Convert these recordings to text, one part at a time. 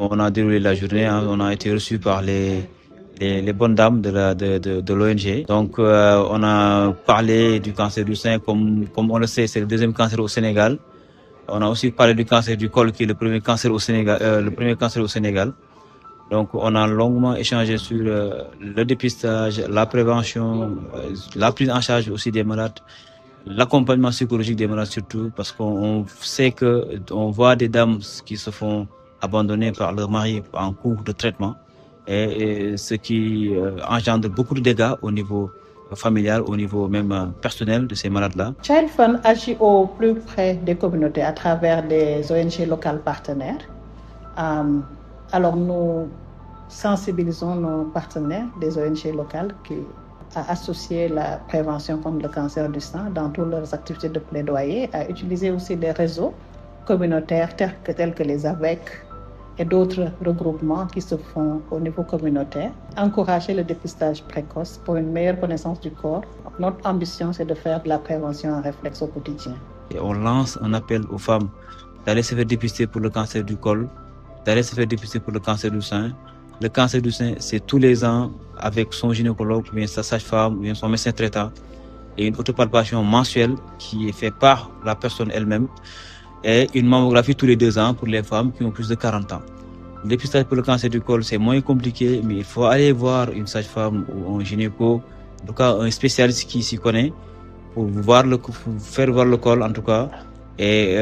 On a déroulé la journée, hein, on a été reçus par les bonnes dames de l'ONG. Donc, on a parlé du cancer du sein, comme on le sait, c'est le deuxième cancer au Sénégal. On a aussi parlé du cancer du col, qui est le premier cancer au Sénégal. Donc, on a longuement échangé sur le dépistage, la prévention, la prise en charge aussi des malades, l'accompagnement psychologique des malades surtout, parce qu'on sait que on voit des dames qui se font abandonner par leur mari en cours de traitement, et ce qui engendre beaucoup de dégâts au niveau familial, au niveau même personnel de ces malades-là. Child Fund agit au plus près des communautés à travers des ONG locales partenaires. Alors nous sensibilisons nos partenaires des ONG locales à associer la prévention contre le cancer du sein dans toutes leurs activités de plaidoyer, à utiliser aussi des réseaux communautaires tels que les AVEC et d'autres regroupements qui se font au niveau communautaire, encourager le dépistage précoce pour une meilleure connaissance du corps. Notre ambition, c'est de faire de la prévention un réflexe au quotidien. Et on lance un appel aux femmes d'aller se faire dépister pour le cancer du col, d'aller se faire dépister pour le cancer du sein. Le cancer du sein, c'est tous les ans avec son gynécologue, ou bien sa sage-femme, ou bien son médecin traitant, et une autopalpation mensuelle qui est faite par la personne elle-même, et une mammographie tous les 2 ans pour les femmes qui ont plus de 40 ans. Le dépistage pour le cancer du col, c'est moins compliqué, mais il faut aller voir une sage-femme ou un gynéco, en tout cas un spécialiste qui s'y connaît, pour faire voir le col en tout cas, et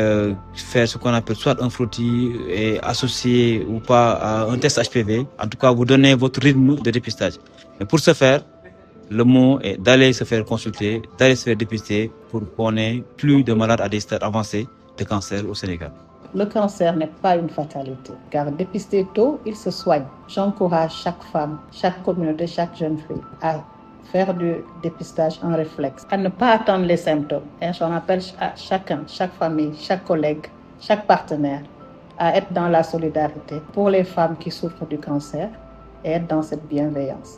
faire ce qu'on appelle soit un frottis et associé ou pas à un test HPV. En tout cas, vous donnez votre rythme de dépistage. Mais pour ce faire, le mot est d'aller se faire consulter, d'aller se faire dépister pour qu'on ait plus de malades à des stades avancés de cancer au Sénégal. Le cancer n'est pas une fatalité, car dépisté tôt, il se soigne. J'encourage chaque femme, chaque communauté, chaque jeune fille à faire du dépistage un réflexe, à ne pas attendre les symptômes. Et j'en appelle à chacun, chaque famille, chaque collègue, chaque partenaire à être dans la solidarité pour les femmes qui souffrent du cancer et être dans cette bienveillance.